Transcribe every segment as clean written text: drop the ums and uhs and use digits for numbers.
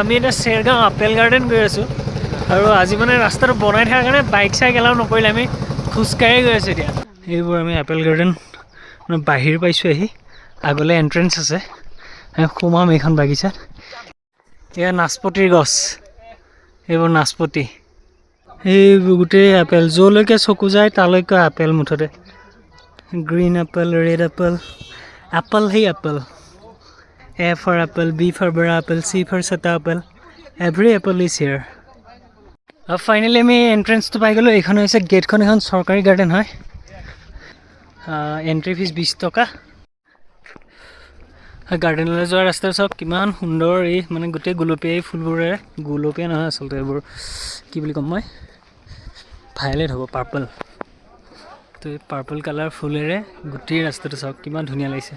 আমি এটা চেৰগাঁও apple garden গৈ আছোঁ আৰু আজি মানে ৰাস্তাটো বনাই থকাৰ কাৰণে বাইক চাইক এলাও নকৰিলে আমি খোজকাঢ়ি গৈ আছোঁ এতিয়া এইবোৰ আমি আপেল গাৰ্ডেন মানে বাহিৰ পাইছোঁ আহি আগলৈ এণ্ট্ৰেঞ্চ আছে সোমাম এইখন বাগিচাত এয়া নাচপতিৰ গছ এইবোৰ নাচপতি এইবোৰ গোটেই আপেল য'লৈকে চকু যায় তালৈকে আপেল মুঠতে green apple red apple apple hey apple A for apple B for bra apple C for sata apple every apple is here finally আমি এন্ট্ৰেন্স তো পাই গলো এইখন হৈছে গেটখন এখন সৰকাৰি গাৰ্ডেন হয় এন্ট্ৰি ফিজ 20 টকা গাৰ্ডেনলৈ যোৱাৰ ৰাস্তা সব কিমান সুন্দৰ এই মানে গোটেই গুলপীয়া ফুলবোৰে গুলপীয়া নহয় আসলতে এইবোৰ কি বুলি কম মই ভায়োলেট হ'ব পাৰ্পল তো এই পাৰ্পল কালাৰ ফুলেৰে গোটেই ৰাস্তাটো সব কিমান ধুনীয়া লাগিছে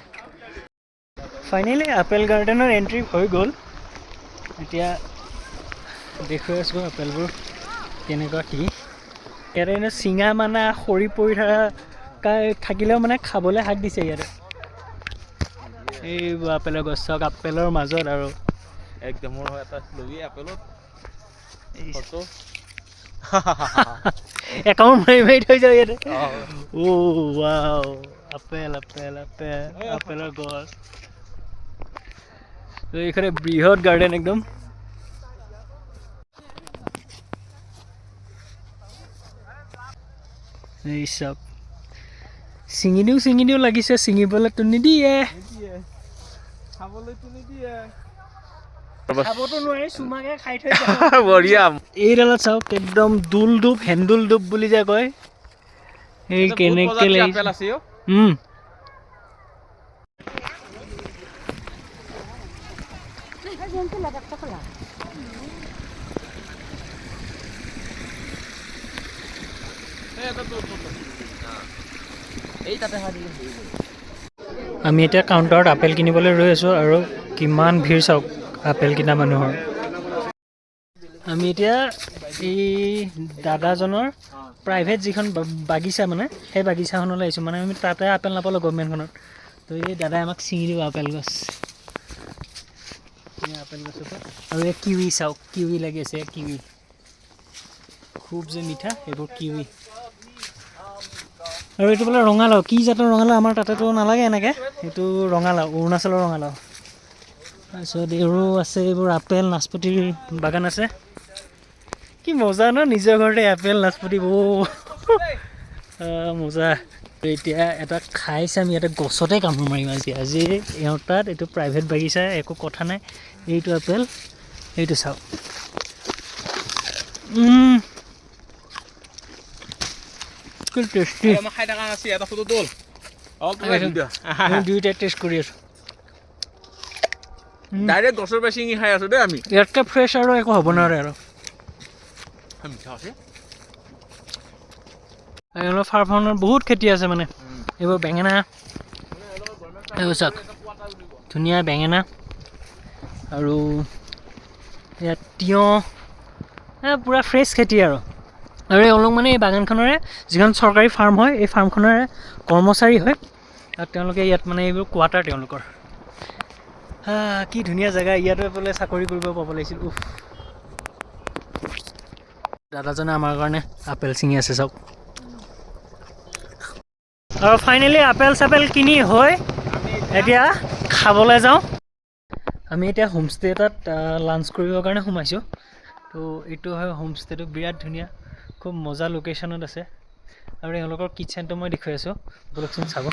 ফাইনালি আপেল গাৰ্ডেনৰ এন্ট্ৰি হৈ গ'ল এতিয়া দেখুৱাই আছোঁ আপেলবোৰ কেনেকুৱা কি ইয়াতে এনে চিঙা মানা সৰি পৰি থাকিলেও মানে খাবলৈ হাক দিছে ইয়াতে এইবোৰ আপেলৰ গছ চাওক আপেলৰ মাজত আৰু একদম এটা লবি আপেলত ফটো একাউণ্ট মাৰি থৈ যাওঁ ইয়াতে ৱাও আপেল আপেল আপেল আপেলৰ গছ এইখানে বৃহৎ গাৰ্ডেন একদম এই সব চিঙি দিও লাগিছে চিঙিবলৈ তো নিদিয়ে খাবলৈতো নিদিয়ে খাবতো নোৱাৰি চুমাকে খাই থৈ যায় বঢ়িয়া এইডালত চাওক একদম দুলদুপ হেন্দুল দুপ বুলি যে কয় এই কেনেকে আপেল আছে আমি এতিয়া কাউণ্টাৰত আপেল কিনিবলৈ ৰৈ আছোঁ আৰু কিমান ভিৰ চাওক আপেল কিনা মানুহৰ আমি এতিয়া এই দাদাজনৰ প্ৰাইভেট যিখন বাগিচা মানে সেই বাগিচাখনলৈ আহিছোঁ মানে আমি তাতে আপেল নাপালোঁ গভৰ্ণমেণ্টখনত তো এই দাদাই আমাক ছিঙি দিব আপেল গছ আপেল গছ আৰু এই কিৱি চাওক কিৱি লাগি আছে কিৱি খুব যে মিঠা এইবোৰ কিৱি আৰু এইটো বোলে ৰঙালাও কি জাতৰ ৰঙালাও আমাৰ তাতেতো নালাগে এনেকৈ এইটো ৰঙালাও অৰুণাচলৰ ৰঙালাও তাৰপিছত এইবোৰো আছে এইবোৰ আপেল নাচপতিৰ বাগান আছে কি মজা ন নিজৰ ঘৰতে আপেল নাচপতি মজা এতিয়া এটা খাইছে আমি ইয়াতে গছতে কামোৰ মাৰিম আজি এওঁ তাত এইটো প্ৰাইভেট বাগিচা একো কথা নাই এইটো আপেল এইটো চাওক টেষ্টি খাই থকা নাছিল এটা ফটো তোল দুইটা টেষ্ট কৰি আছোঁ ডাইৰেক্ট গছৰ পৰা ছিঙি খাই আছোঁ দেই আমি ইয়াতকৈ ফ্ৰেছ আৰু একো হ'ব নোৱাৰে আৰু মিঠা আছে এওঁলোকৰ ফাৰ্মখনৰ বহুত খেতি আছে মানে এইবোৰ বেঙেনা এইবোৰ চাওক ধুনীয়া বেঙেনা আৰু ইয়াত তিয়ঁহ পূৰা ফ্ৰেছ খেতি আৰু এওঁলোক মানে এই বাগানখনৰে যিখন চৰকাৰী ফাৰ্ম হয় এই ফাৰ্মখনৰে কৰ্মচাৰী হয় আৰু তেওঁলোকে ইয়াত মানে এইবোৰ কোৱাৰ্টাৰ তেওঁলোকৰ কি ধুনীয়া জেগা ইয়াতে বোলে চাকৰি কৰিব পাব লাগিছিল দাদাজনে আমাৰ কাৰণে আপেল ছিঙি আছে চাওক আৰু ফাইনেলি আপেল চাপেল কিনি হৈ এতিয়া খাবলৈ যাওঁ আমি এতিয়া হোমষ্টে এটাত লাঞ্চ কৰিবৰ কাৰণে সোমাইছোঁ তো এইটো হয় হোমষ্টেটো বিৰাট ধুনীয়া খুব মজা লোকেশ্যনত আছে আৰু এওঁলোকৰ কিটচেনটো মই দেখুৱাই আছোঁ বলকচোন চাব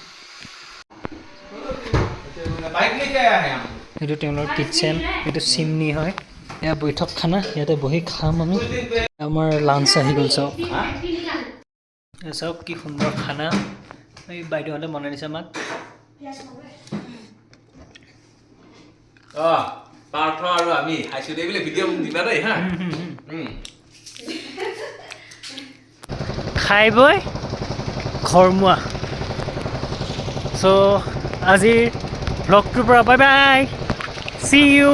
এইটো তেওঁলোকৰ কিটচেন এইটো চিমনি হয় এয়া বৈঠক খানা ইয়াতে বহি খাম আমি আমাৰ লাঞ্চ আহি গ'ল চাওক চাওক কি সুন্দৰ খানা এই বাইদেউহঁতে বনাই দিছে আমাক পাৰ্থ আৰু আমি খাইছোঁ দেই বোলে ভিডিঅ' দিবা দেই হা খাই বৈ ঘৰমুৱা চ' আজিৰ ব্লগটোৰ পৰা বাই বাই চি ইউ